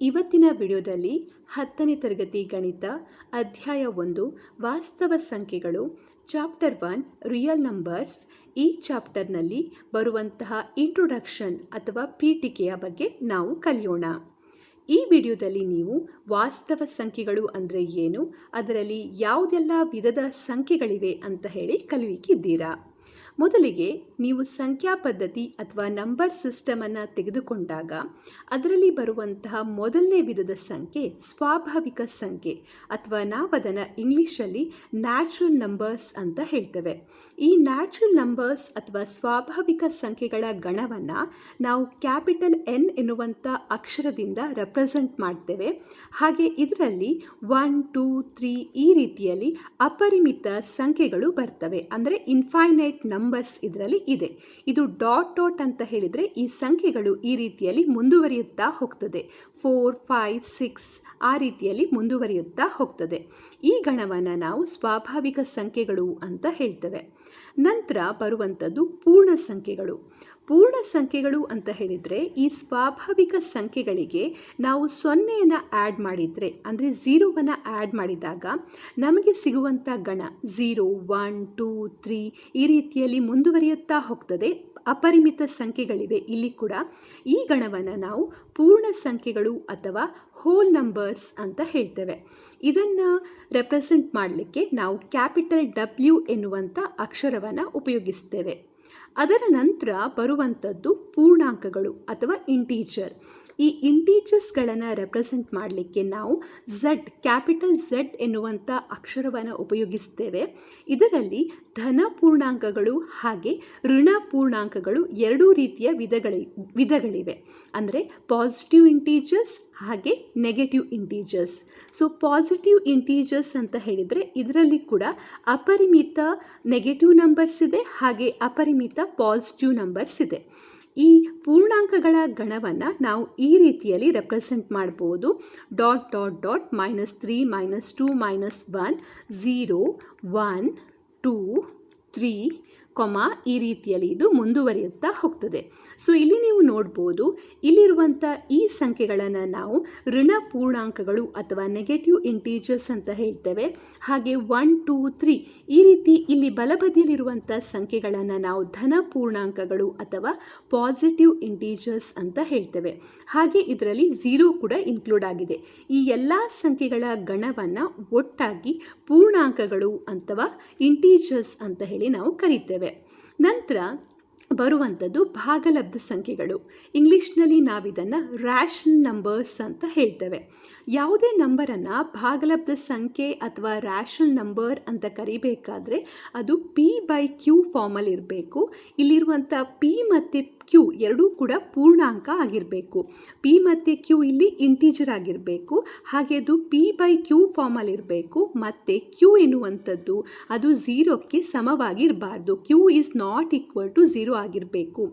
ಇವತ್ತಿನ ವಿಡಿಯೋದಲ್ಲಿ 10ನೇ ತರಗತಿ ಗಣಿತ ಅಧ್ಯಾಯ 1 ವಾಸ್ತವ ಸಂಖ್ಯೆಗಳು ಚಾಪ್ಟರ್ 1 ರಿಯಲ್ ನಂಬರ್ಸ್ ಈ ಚಾಪ್ಟರ್ನಲ್ಲಿ ಬರುವಂತಹ ಇಂಟ್ರೊಡಕ್ಷನ್ ಅಥವಾ ಪೀಠಿಕೆಯ ಬಗ್ಗೆ ನಾವು ಕಲಿಯೋಣ. ಈ ವಿಡಿಯೋದಲ್ಲಿ ನೀವು ವಾಸ್ತವ ಸಂಖ್ಯೆಗಳು ಅಂದರೆ ಏನು, ಅದರಲ್ಲಿ ಯಾವುದೆಲ್ಲ ವಿಧದ ಸಂಖ್ಯೆಗಳಿವೆ ಅಂತ ಹೇಳಿ ಕಲಿಲಿಕ್ಕಿದ್ದೀರಾ. ಮೊದಲಿಗೆ ನೀವು ಸಂಖ್ಯಾ ಪದ್ಧತಿ ಅಥವಾ ನಂಬರ್ ಸಿಸ್ಟಮನ್ನು ತೆಗೆದುಕೊಂಡಾಗ ಅದರಲ್ಲಿ ಬರುವಂತಹ ಮೊದಲನೇ ವಿಧದ ಸಂಖ್ಯೆ ಸ್ವಾಭಾವಿಕ ಸಂಖ್ಯೆ ಅಥವಾ ನಾವು ಅದನ್ನು ಇಂಗ್ಲೀಷಲ್ಲಿ ನ್ಯಾಚುರಲ್ ನಂಬರ್ಸ್ ಅಂತ ಹೇಳ್ತೇವೆ. ಈ ನ್ಯಾಚುರಲ್ ನಂಬರ್ಸ್ ಅಥವಾ ಸ್ವಾಭಾವಿಕ ಸಂಖ್ಯೆಗಳ ಗಣವನ್ನು ನಾವು ಕ್ಯಾಪಿಟಲ್ N ಎನ್ನುವಂಥ ಅಕ್ಷರದಿಂದ ರೆಪ್ರೆಸೆಂಟ್ ಮಾಡ್ತೇವೆ. ಹಾಗೆ ಇದರಲ್ಲಿ 1, 2, 3 ಈ ರೀತಿಯಲ್ಲಿ ಅಪರಿಮಿತ ಸಂಖ್ಯೆಗಳು ಬರ್ತವೆ, ಅಂದರೆ ಇನ್ಫೈನೈಟ್ ನಂಬರ್ಸ್ ಇದರಲ್ಲಿ ಇದೆ. ಇದು ಡಾಟ್ ಅಂತ ಹೇಳಿದರೆ ಈ ಸಂಖ್ಯೆಗಳು ಈ ರೀತಿಯಲ್ಲಿ ಮುಂದುವರಿಯುತ್ತಾ ಹೋಗ್ತದೆ. 4, 5, 6 ಆ ರೀತಿಯಲ್ಲಿ ಮುಂದುವರಿಯುತ್ತಾ ಹೋಗ್ತದೆ. ಈ ಗಣವನ್ನು ನಾವು ಸ್ವಾಭಾವಿಕ ಸಂಖ್ಯೆಗಳು ಅಂತ ಹೇಳ್ತೇವೆ. ನಂತರ ಬರುವಂಥದ್ದು ಪೂರ್ಣ ಸಂಖ್ಯೆಗಳು. ಪೂರ್ಣ ಸಂಖ್ಯೆಗಳು ಅಂತ ಹೇಳಿದರೆ ಈ ಸ್ವಾಭಾವಿಕ ಸಂಖ್ಯೆಗಳಿಗೆ ನಾವು 0ಯನ್ನು ಆ್ಯಡ್ ಮಾಡಿದರೆ, ಅಂದರೆ 0ವನ್ನು ಆ್ಯಡ್ ಮಾಡಿದಾಗ ನಮಗೆ ಸಿಗುವಂಥ ಗಣ 0, 1, 2, 3 ಈ ರೀತಿಯಲ್ಲಿ ಮುಂದುವರಿಯುತ್ತಾ ಹೋಗ್ತದೆ. ಅಪರಿಮಿತ ಸಂಖ್ಯೆಗಳಿವೆ ಇಲ್ಲಿ ಕೂಡ. ಈ ಗಣವನ್ನು ನಾವು ಪೂರ್ಣ ಸಂಖ್ಯೆಗಳು ಅಥವಾ ಹೋಲ್ ನಂಬರ್ಸ್ ಅಂತ ಹೇಳ್ತೇವೆ. ಇದನ್ನು ರೆಪ್ರೆಸೆಂಟ್ ಮಾಡಲಿಕ್ಕೆ ನಾವು ಕ್ಯಾಪಿಟಲ್ W ಎನ್ನುವಂಥ ಅಕ್ಷರವನ್ನು ಉಪಯೋಗಿಸ್ತೇವೆ. ಅದರ ನಂತರ ಬರುವಂಥದ್ದು ಪೂರ್ಣಾಂಕಗಳು ಅಥವಾ ಇಂಟೀಜರ್. ಈ ಇಂಟೀಜರ್ಸ್ಗಳನ್ನು ರೆಪ್ರೆಸೆಂಟ್ ಮಾಡಲಿಕ್ಕೆ ನಾವು ಕ್ಯಾಪಿಟಲ್ Z ಎನ್ನುವಂಥ ಅಕ್ಷರವನ್ನು ಉಪಯೋಗಿಸ್ತೇವೆ. ಇದರಲ್ಲಿ ಧನ ಪೂರ್ಣಾಂಕಗಳು ಹಾಗೆ ಋಣ ಪೂರ್ಣಾಂಕಗಳು ಎರಡೂ ರೀತಿಯ ವಿಧಗಳಿವೆ, ಅಂದರೆ ಪಾಸಿಟಿವ್ ಇಂಟೀಜರ್ಸ್ ಹಾಗೆ negative integers. So positive integers ಅಂತ ಹೇಳಿದರೆ ಇದರಲ್ಲಿ ಕೂಡ ಅಪರಿಮಿತ ನೆಗೆಟಿವ್ ನಂಬರ್ಸ್ ಇದೆ, ಹಾಗೆ ಅಪರಿಮಿತ ಪಾಸಿಟಿವ್ ನಂಬರ್ಸ್ ಇದೆ. ಈ ಪೂರ್ಣಾಂಕಗಳ ಗಣವನ್ನು ನಾವು ಈ ರೀತಿಯಲ್ಲಿ ರೆಪ್ರೆಸೆಂಟ್ ಮಾಡ್ಬೋದು. ಡಾಟ್ -3 -2 -1 0 1 2 3 ಈ ರೀತಿಯಲ್ಲಿ ಇದು ಮುಂದುವರಿಯುತ್ತಾ ಹೋಗ್ತದೆ. ಸೊ ಇಲ್ಲಿ ನೀವು ನೋಡ್ಬೋದು, ಇಲ್ಲಿರುವಂಥ ಈ ಸಂಖ್ಯೆಗಳನ್ನು ನಾವು ಋಣ ಪೂರ್ಣಾಂಕಗಳು ಅಥವಾ ನೆಗೆಟಿವ್ ಇಂಟೀಜರ್ಸ್ ಅಂತ ಹೇಳ್ತೇವೆ. ಹಾಗೆ 1, 2, 3 ಈ ರೀತಿ ಇಲ್ಲಿ ಬಲಬದಿಯಲ್ಲಿರುವಂಥ ಸಂಖ್ಯೆಗಳನ್ನು ನಾವು ಧನ ಪೂರ್ಣಾಂಕಗಳು ಅಥವಾ ಪಾಸಿಟಿವ್ ಇಂಟೀಜರ್ಸ್ ಅಂತ ಹೇಳ್ತೇವೆ. ಹಾಗೆ ಇದರಲ್ಲಿ 0 ಕೂಡ ಇನ್ಕ್ಲೂಡ್ ಆಗಿದೆ. ಈ ಎಲ್ಲ ಸಂಖ್ಯೆಗಳ ಗಣವನ್ನು ಒಟ್ಟಾಗಿ ಪೂರ್ಣಾಂಕಗಳು ಅಥವಾ ಇಂಟೀಜರ್ಸ್ ಅಂತ ಹೇಳಿ ನಾವು ಕರೀತೇವೆ. ನಂತರ ಬರುವಂಥದ್ದು ಭಾಗಲಬ್ಧ ಸಂಖ್ಯೆಗಳು. ಇಂಗ್ಲೀಷ್ನಲ್ಲಿ ನಾವಿದನ್ನು ರ್ಯಾಷನಲ್ ನಂಬರ್ಸ್ ಅಂತ ಹೇಳ್ತೇವೆ. ಯಾವುದೇ ನಂಬರನ್ನು ಭಾಗಲಬ್ಧ ಸಂಖ್ಯೆ ಅಥವಾ ರ್ಯಾಷನಲ್ ನಂಬರ್ ಅಂತ ಕರಿಬೇಕಾದ್ರೆ ಅದು P/Q ಫಾರ್ಮಲ್ಲಿ ಇರಬೇಕು. ಇಲ್ಲಿರುವಂಥ P ಮತ್ತು Q ಎರಡೂ ಕೂಡ ಪೂರ್ಣಾಂಕ ಆಗಿರಬೇಕು. P ಮತ್ತು Q ಇಲ್ಲಿ ಇಂಟೀಜರ್ ಆಗಿರಬೇಕು. ಹಾಗೆ ಅದು P/Q ಫಾರ್ಮಲ್ಲಿ ಇರಬೇಕು. ಮತ್ತು Q ಎನ್ನುವಂಥದ್ದು ಅದು 0ಕ್ಕೆ ಸಮವಾಗಿರಬಾರ್ದು. Q is not equal to 0 ಆಗಿರಬೇಕು.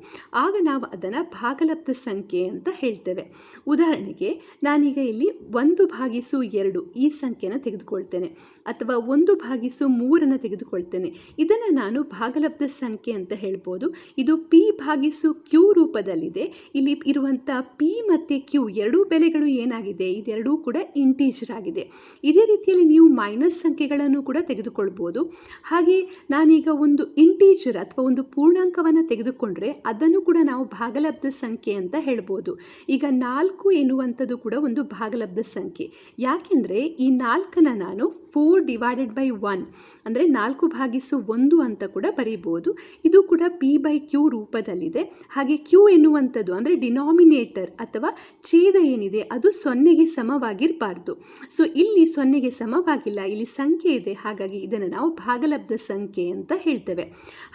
ಆಗ ನಾವು ಅದನ್ನು ಭಾಗಲಬ್ಧ ಸಂಖ್ಯೆ ಅಂತ ಹೇಳ್ತೇವೆ. ಉದಾಹರಣೆಗೆ ನಾನೀಗ ಇಲ್ಲಿ 1/2 ಈ ಸಂಖ್ಯೆನ ತೆಗೆದುಕೊಳ್ತೇನೆ, ಅಥವಾ 1/3 ತೆಗೆದುಕೊಳ್ತೇನೆ. ಇದನ್ನು ನಾನು ಭಾಗಲಬ್ಧ ಸಂಖ್ಯೆ ಅಂತ ಹೇಳ್ಬೋದು. ಇದು P/Q ರೂಪದಲ್ಲಿದೆ. ಇಲ್ಲಿ ಇರುವಂಥ P ಮತ್ತು Q ಎರಡೂ ಬೆಲೆಗಳು ಏನಾಗಿದೆ, ಇದೆರಡೂ ಕೂಡ ಇಂಟೀಜರ್ ಆಗಿದೆ. ಇದೇ ರೀತಿಯಲ್ಲಿ ನೀವು ಮೈನಸ್ ಸಂಖ್ಯೆಗಳನ್ನು ಕೂಡ ತೆಗೆದುಕೊಳ್ಬೋದು. ಹಾಗೆ ನಾನೀಗ ಒಂದು ಇಂಟೀಜರ್ ಅಥವಾ ಒಂದು ಪೂರ್ಣಾಂಕವನ್ನು ತೆಗೆದುಕೊಂಡ್ರೆ ಅದನ್ನು ಕೂಡ ನಾವು ಭಾಗಲಬ್ಧ ಸಂಖ್ಯೆ ಅಂತ ಹೇಳ್ಬೋದು. ಈಗ 4 ಎನ್ನುವಂಥದ್ದು ಕೂಡ ಒಂದು ಭಾಗಲಬ್ಧ ಸಂಖ್ಯೆ. ಯಾಕೆಂದರೆ ಈ 4ನ್ನು ನಾನು 4/1 ಅಂದರೆ 4/1 ಅಂತ ಕೂಡ ಬರೀಬೋದು. ಇದು ಕೂಡ P/Q ರೂಪದಲ್ಲಿದೆ. ಹಾಗೆ Q ಎನ್ನುವಂಥದ್ದು ಅಂದರೆ ಡಿನಾಮಿನೇಟರ್ ಅಥವಾ ಛೇದ ಏನಿದೆ ಅದು 0ಗೆ ಸಮವಾಗಿರಬಾರ್ದು. ಸೊ ಇಲ್ಲಿ 0ಗೆ ಸಮವಾಗಿಲ್ಲ, ಇಲ್ಲಿ ಸಂಖ್ಯೆ ಇದೆ, ಹಾಗಾಗಿ ಇದನ್ನು ನಾವು ಭಾಗಲಬ್ಧ ಸಂಖ್ಯೆ ಅಂತ ಹೇಳ್ತೇವೆ.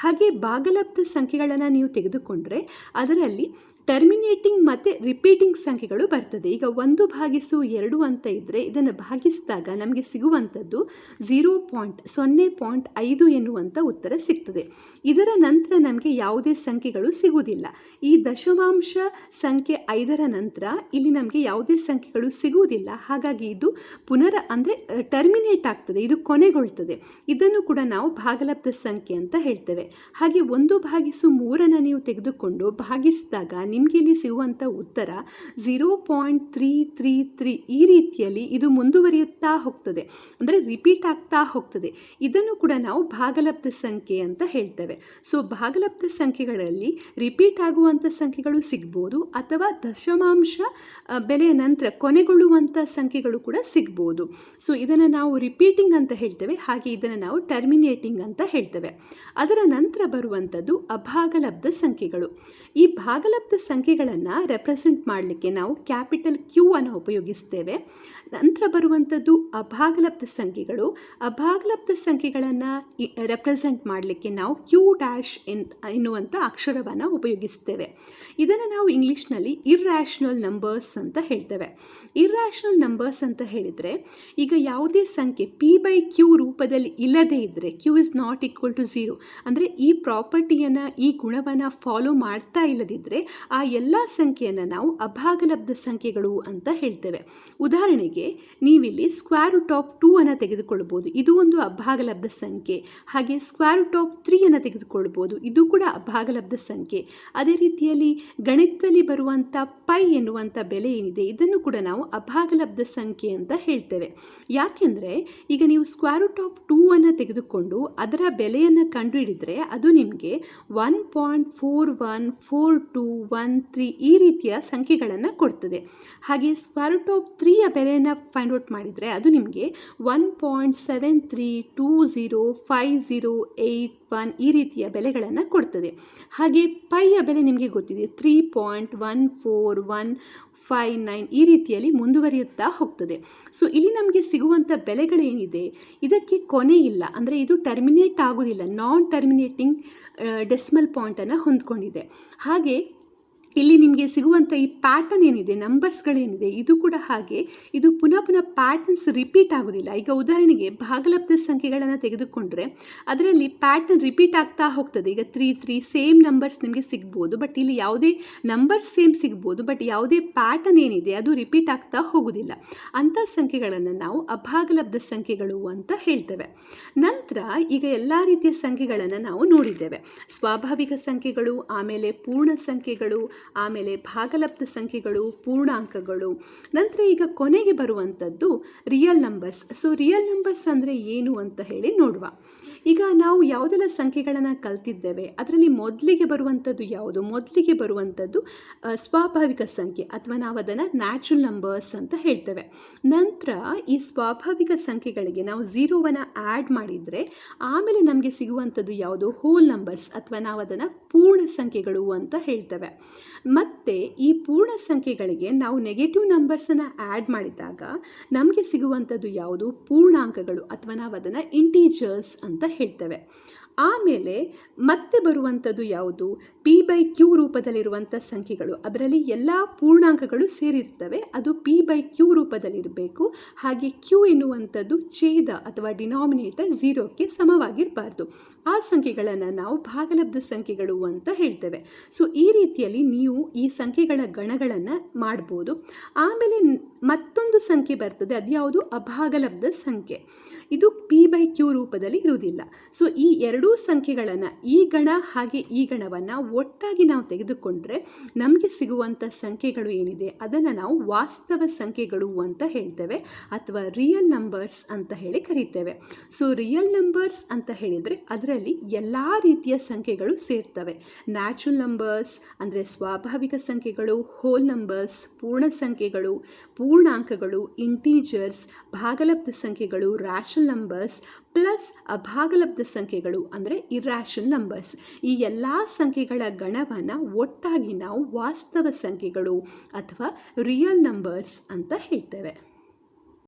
ಹಾಗೆ ಭಾಗಲಬ್ಧ ಸಂಖ್ಯೆಗಳನ್ನು ನೀವು ತೆಗೆದುಕೊಂಡ್ರೆ ಅದರಲ್ಲಿ ಟರ್ಮಿನೇಟಿಂಗ್ ಮತ್ತು ರಿಪೀಟಿಂಗ್ ಸಂಖ್ಯೆಗಳು ಬರ್ತದೆ. ಈಗ 1/2 ಅಂತ ಇದ್ದರೆ ಇದನ್ನು ಭಾಗಿಸಿದಾಗ ನಮಗೆ ಸಿಗುವಂಥದ್ದು 0.5 ಎನ್ನುವಂಥ ಉತ್ತರ ಸಿಗ್ತದೆ. ಇದರ ನಂತರ ನಮಗೆ ಯಾವುದೇ ಸಂಖ್ಯೆಗಳು ಸಿಗುವುದಿಲ್ಲ. ಈ ದಶಮಾಂಶ ಸಂಖ್ಯೆ 5ರ ನಂತರ ಇಲ್ಲಿ ನಮಗೆ ಯಾವುದೇ ಸಂಖ್ಯೆಗಳು ಸಿಗುವುದಿಲ್ಲ. ಹಾಗಾಗಿ ಇದು ಅಂದರೆ ಟರ್ಮಿನೇಟ್ ಆಗ್ತದೆ, ಇದು ಕೊನೆಗೊಳ್ತದೆ. ಇದನ್ನು ಕೂಡ ನಾವು ಭಾಗಲಬ್ಧ ಸಂಖ್ಯೆ ಅಂತ ಹೇಳ್ತೇವೆ. ಹಾಗೆ 1/3 ನೀವು ತೆಗೆದುಕೊಂಡು ಭಾಗಿಸಿದಾಗ ನಿಮಗೆ ಇಲ್ಲಿ ಸಿಗುವಂಥ ಉತ್ತರ 0.333 ಈ ರೀತಿಯಲ್ಲಿ ಇದು ಮುಂದುವರಿಯುತ್ತಾ ಹೋಗ್ತದೆ, ಅಂದರೆ ರಿಪೀಟ್ ಆಗ್ತಾ ಹೋಗ್ತದೆ. ಇದನ್ನು ಕೂಡ ನಾವು ಭಾಗಲಬ್ಧ ಸಂಖ್ಯೆ ಅಂತ ಹೇಳ್ತೇವೆ. ಸೊ ಭಾಗಲಬ್ಧ ಸಂಖ್ಯೆಗಳಲ್ಲಿ ರಿಪೀಟ್ ಆಗುವಂಥ ಸಂಖ್ಯೆಗಳು ಸಿಗ್ಬೋದು, ಅಥವಾ ದಶಮಾಂಶ ಬೆಲೆಯ ನಂತರ ಕೊನೆಗೊಳ್ಳುವಂಥ ಸಂಖ್ಯೆಗಳು ಕೂಡ ಸಿಗ್ಬೋದು. ಸೊ ಇದನ್ನು ನಾವು ರಿಪೀಟಿಂಗ್ ಅಂತ ಹೇಳ್ತೇವೆ, ಹಾಗೆ ಇದನ್ನು ನಾವು ಟರ್ಮಿನೇಟಿಂಗ್ ಅಂತ ಹೇಳ್ತೇವೆ. ಅದರ ನಂತರ ಬರುವಂಥದ್ದು ಅಭಾಗಲಬ್ಧ ಸಂಖ್ಯೆಗಳು. ಈ ಭಾಗಲಬ್ಧ ಸಂಖ್ಯೆಗಳನ್ನು ರೆಪ್ರೆಸೆಂಟ್ ಮಾಡಲಿಕ್ಕೆ ನಾವು ಕ್ಯಾಪಿಟಲ್ ಕ್ಯೂ ಅನ್ನು ಉಪಯೋಗಿಸ್ತೇವೆ. ನಂತರ ಬರುವಂಥದ್ದು ಅಭಾಗಲಬ್ಧ ಸಂಖ್ಯೆಗಳು. ಅಭಾಗಲಬ್ಧ ಸಂಖ್ಯೆಗಳನ್ನು ರೆಪ್ರೆಸೆಂಟ್ ಮಾಡಲಿಕ್ಕೆ ನಾವು ಕ್ಯೂ ಡ್ಯಾಶ್ ಎನ್ನುವಂಥ ಅಕ್ಷರವನ್ನು ಉಪಯೋಗಿಸ್ತೇವೆ. ಇದನ್ನು ನಾವು ಇಂಗ್ಲೀಷ್ನಲ್ಲಿ ಇರ್ರ್ಯಾಷನಲ್ ನಂಬರ್ಸ್ ಅಂತ ಹೇಳ್ತೇವೆ. ಇರ್ರ್ಯಾಷನಲ್ ನಂಬರ್ಸ್ ಅಂತ ಹೇಳಿದರೆ, ಈಗ ಯಾವುದೇ ಸಂಖ್ಯೆ p/q ರೂಪದಲ್ಲಿ ಇಲ್ಲದೇ ಇದ್ದರೆ, q is not equal to 0, ಅಂದರೆ ಈ ಪ್ರಾಪರ್ಟಿಯನ್ನು, ಈ ಗುಣವನ್ನು ಫಾಲೋ ಮಾಡ್ತಾ ಇಲ್ಲದಿದ್ದರೆ ಆ ಎಲ್ಲ ಸಂಖ್ಯೆಯನ್ನು ನಾವು ಅಭಾಗಲಬ್ಧ ಸಂಖ್ಯೆಗಳು ಅಂತ ಹೇಳ್ತೇವೆ. ಉದಾಹರಣೆಗೆ ನೀವಿಲ್ಲಿ ಸ್ಕ್ವೇರ್ ರೂಟ್ ಆಫ್ 2 ಅನ್ನು ತೆಗೆದುಕೊಳ್ಬೋದು, ಇದು ಒಂದು ಅಭಾಗಲಬ್ಧ ಸಂಖ್ಯೆ. ಹಾಗೆ ಸ್ಕ್ವೇರ್ ರೂಟ್ ಆಫ್ 3 ಅನ್ನು ತೆಗೆದುಕೊಳ್ಬೋದು, ಇದು ಕೂಡ ಅಭಾಗಲಬ್ಧ ಸಂಖ್ಯೆ. ಅದೇ ರೀತಿಯಲ್ಲಿ ಗಣಿತದಲ್ಲಿ ಬರುವಂಥ ಪೈ ಎನ್ನುವಂಥ ಬೆಲೆ ಏನಿದೆ, ಇದನ್ನು ಕೂಡ ನಾವು ಅಭಾಗಲಬ್ಧ ಸಂಖ್ಯೆ ಅಂತ ಹೇಳ್ತೇವೆ. ಯಾಕೆಂದರೆ ಈಗ ನೀವು ಸ್ಕ್ವೇರ್ ರೂಟ್ ಆಫ್ 2 ಅನ್ನು ತೆಗೆದುಕೊಂಡು ಅದರ ಬೆಲೆಯನ್ನು ಕಂಡುಹಿಡಿದರೆ ಅದು ನಿಮಗೆ 1.414213 ಈ ರೀತಿಯ ಸಂಖ್ಯೆಗಳನ್ನು ಕೊಡ್ತದೆ. ಹಾಗೆ ಸ್ಕ್ವೇರ್ ರೂಟ್ ಆಫ್ 3ಯ ಬೆಲೆಯನ್ನು ಫೈಂಡ್ ಔಟ್ ಮಾಡಿದರೆ ಅದು ನಿಮಗೆ 1.73205081 ಈ ರೀತಿಯ ಬೆಲೆಗಳನ್ನು ಕೊಡ್ತದೆ. ಹಾಗೆ ಪೈಯ ಬೆಲೆ ನಿಮಗೆ ಗೊತ್ತಿದೆ, 3.14159 ಈ ರೀತಿಯಲ್ಲಿ ಮುಂದುವರಿಯುತ್ತಾ ಹೋಗ್ತದೆ. ಸೊ ಇಲ್ಲಿ ನಮಗೆ ಸಿಗುವಂಥ ಬೆಲೆಗಳೇನಿದೆ ಇದಕ್ಕೆ ಕೊನೆ ಇಲ್ಲ, ಅಂದರೆ ಇದು ಟರ್ಮಿನೇಟ್ ಆಗೋದಿಲ್ಲ, ನಾನ್ ಟರ್ಮಿನೇಟಿಂಗ್ ಡೆಸಿಮಲ್ ಪಾಯಿಂಟನ್ನು ಹೊಂದ್ಕೊಂಡಿದೆ. ಹಾಗೆ ಇಲ್ಲಿ ನಿಮಗೆ ಸಿಗುವಂಥ ಈ ಪ್ಯಾಟರ್ನ್ ಏನಿದೆ, ನಂಬರ್ಸ್ಗಳೇನಿದೆ, ಇದು ಕೂಡ ಹಾಗೆ, ಇದು ಪುನಃ ಪ್ಯಾಟರ್ನ್ಸ್ ರಿಪೀಟ್ ಆಗೋದಿಲ್ಲ. ಈಗ ಉದಾಹರಣೆಗೆ ಭಾಗಲಬ್ಧ ಸಂಖ್ಯೆಗಳನ್ನು ತೆಗೆದುಕೊಂಡ್ರೆ ಅದರಲ್ಲಿ ಪ್ಯಾಟರ್ನ್ ರಿಪೀಟ್ ಆಗ್ತಾ ಹೋಗ್ತದೆ. ಈಗ 3 ಸೇಮ್ ನಂಬರ್ಸ್ ನಿಮಗೆ ಸಿಗ್ಬೋದು, ಬಟ್ ಇಲ್ಲಿ ಯಾವುದೇ ನಂಬರ್ ಸೇಮ್ ಸಿಗ್ಬೋದು, ಬಟ್ ಯಾವುದೇ ಪ್ಯಾಟರ್ನ್ ಏನಿದೆ ಅದು ರಿಪೀಟ್ ಆಗ್ತಾ ಹೋಗೋದಿಲ್ಲ. ಅಂಥ ಸಂಖ್ಯೆಗಳನ್ನು ನಾವು ಅಭಾಗಲಬ್ಧ ಸಂಖ್ಯೆಗಳು ಅಂತ ಹೇಳ್ತೇವೆ. ನಂತರ ಈಗ ಎಲ್ಲ ರೀತಿಯ ಸಂಖ್ಯೆಗಳನ್ನು ನಾವು ನೋಡಿದ್ದೇವೆ. ಸ್ವಾಭಾವಿಕ ಸಂಖ್ಯೆಗಳು, ಆಮೇಲೆ ಪೂರ್ಣ ಸಂಖ್ಯೆಗಳು, ಆಮೇಲೆ ಭಾಗಲಬ್ಧ ಸಂಖ್ಯೆಗಳು, ಪೂರ್ಣಾಂಕಗಳು. ನಂತರ ಈಗ ಕೊನೆಗೆ ಬರುವಂಥದ್ದು real numbers. So real numbers ಅಂದರೆ ಏನು ಅಂತ ಹೇಳಿ ನೋಡುವ. ಈಗ ನಾವು ಯಾವುದೆಲ್ಲ ಸಂಖ್ಯೆಗಳನ್ನು ಕಲ್ತಿದ್ದೇವೆ ಅದರಲ್ಲಿ ಮೊದಲಿಗೆ ಬರುವಂಥದ್ದು ಯಾವುದು? ಮೊದಲಿಗೆ ಬರುವಂಥದ್ದು ಸ್ವಾಭಾವಿಕ ಸಂಖ್ಯೆ, ಅಥವಾ ನಾವು ಅದನ್ನು ನ್ಯಾಚುರಲ್ ನಂಬರ್ಸ್ ಅಂತ ಹೇಳ್ತೇವೆ. ನಂತರ ಈ ಸ್ವಾಭಾವಿಕ ಸಂಖ್ಯೆಗಳಿಗೆ ನಾವು 0ವನ್ನು ಆ್ಯಡ್ ಮಾಡಿದರೆ ಆಮೇಲೆ ನಮಗೆ ಸಿಗುವಂಥದ್ದು ಯಾವುದು? ಹೋಲ್ ನಂಬರ್ಸ್, ಅಥವಾ ನಾವು ಅದನ್ನು ಪೂರ್ಣ ಸಂಖ್ಯೆಗಳು ಅಂತ ಹೇಳ್ತೇವೆ. ಮತ್ತು ಈ ಪೂರ್ಣ ಸಂಖ್ಯೆಗಳಿಗೆ ನಾವು ನೆಗೆಟಿವ್ ನಂಬರ್ಸನ್ನು ಆ್ಯಡ್ ಮಾಡಿದಾಗ ನಮಗೆ ಸಿಗುವಂಥದ್ದು ಯಾವುದು? ಪೂರ್ಣಾಂಕಗಳು, ಅಥವಾ ನಾವು ಅದನ್ನು ಇಂಟೀಜರ್ಸ್ ಅಂತ ಹೇಳ್ತೇವೆ. ಆಮೇಲೆ ಮತ್ತೆ ಬರುವಂಥದ್ದು ಯಾವುದು? p/q ರೂಪದಲ್ಲಿರುವಂಥ ಸಂಖ್ಯೆಗಳು, ಅದರಲ್ಲಿ ಎಲ್ಲ ಪೂರ್ಣಾಂಕಗಳು ಸೇರಿರ್ತವೆ, ಅದು p/q ರೂಪದಲ್ಲಿರಬೇಕು. ಹಾಗೆ q ಎನ್ನುವಂಥದ್ದು ಛೇದ ಅಥವಾ ಡಿನಾಮಿನೇಟರ್ 0ಕ್ಕೆ ಸಮವಾಗಿರಬಾರ್ದು. ಆ ಸಂಖ್ಯೆಗಳನ್ನು ನಾವು ಭಾಗಲಬ್ಧ ಸಂಖ್ಯೆಗಳು ಅಂತ ಹೇಳ್ತೇವೆ. ಸೊ ಈ ರೀತಿಯಲ್ಲಿ ನೀವು ಈ ಸಂಖ್ಯೆಗಳ ಗಣಗಳನ್ನು ಮಾಡ್ಬೋದು. ಆಮೇಲೆ ಮತ್ತೊಂದು ಸಂಖ್ಯೆ ಬರ್ತದೆ, ಅದು ಯಾವುದು? ಅಭಾಗಲಬ್ಧ ಸಂಖ್ಯೆ. ಇದು p/q ರೂಪದಲ್ಲಿ ಇರುವುದಿಲ್ಲ. ಸೊ ಈ ಎರಡೂ ಸಂಖ್ಯೆಗಳನ್ನು, ಈ ಗಣ ಹಾಗೆ ಈ ಗಣವನ್ನು ಒಟ್ಟಾಗಿ ನಾವು ತೆಗೆದುಕೊಂಡ್ರೆ ನಮಗೆ ಸಿಗುವಂಥ ಸಂಖ್ಯೆಗಳು ಏನಿದೆ ಅದನ್ನು ನಾವು ವಾಸ್ತವ ಸಂಖ್ಯೆಗಳು ಅಂತ ಹೇಳ್ತೇವೆ, ಅಥವಾ ರಿಯಲ್ ನಂಬರ್ಸ್ ಅಂತ ಹೇಳಿ ಕರೀತೇವೆ. ಸೊ ರಿಯಲ್ ನಂಬರ್ಸ್ ಅಂತ ಹೇಳಿದರೆ ಅದರಲ್ಲಿ ಎಲ್ಲ ರೀತಿಯ ಸಂಖ್ಯೆಗಳು ಸೇರ್ತವೆ. ನ್ಯಾಚುರಲ್ ನಂಬರ್ಸ್ ಅಂದರೆ ಸ್ವಾಭಾವಿಕ ಸಂಖ್ಯೆಗಳು, ಹೋಲ್ ನಂಬರ್ಸ್ ಪೂರ್ಣ ಸಂಖ್ಯೆಗಳು, ಪೂರ್ಣಾಂಕಗಳು, ಇಂಟೀಜರ್ಸ್, ಭಾಗಲಬ್ಧ ಸಂಖ್ಯೆಗಳು, ರ್ಯಾಷನಲ್ ನಂಬರ್ಸ್, ಪ್ಲಸ್ ಅಭಾಗಲಬ್ಧ ಸಂಖ್ಯೆಗಳು ಅಂದರೆ ಇರ್ರ್ಯಾಷನಲ್ ನಂಬರ್ಸ್. ಈ ಎಲ್ಲ ಸಂಖ್ಯೆಗಳ ಗಣವನ್ನು ಒಟ್ಟಾಗಿ ನಾವು ವಾಸ್ತವ ಸಂಖ್ಯೆಗಳು ಅಥವಾ ರಿಯಲ್ ನಂಬರ್ಸ್ ಅಂತ ಹೇಳ್ತೇವೆ.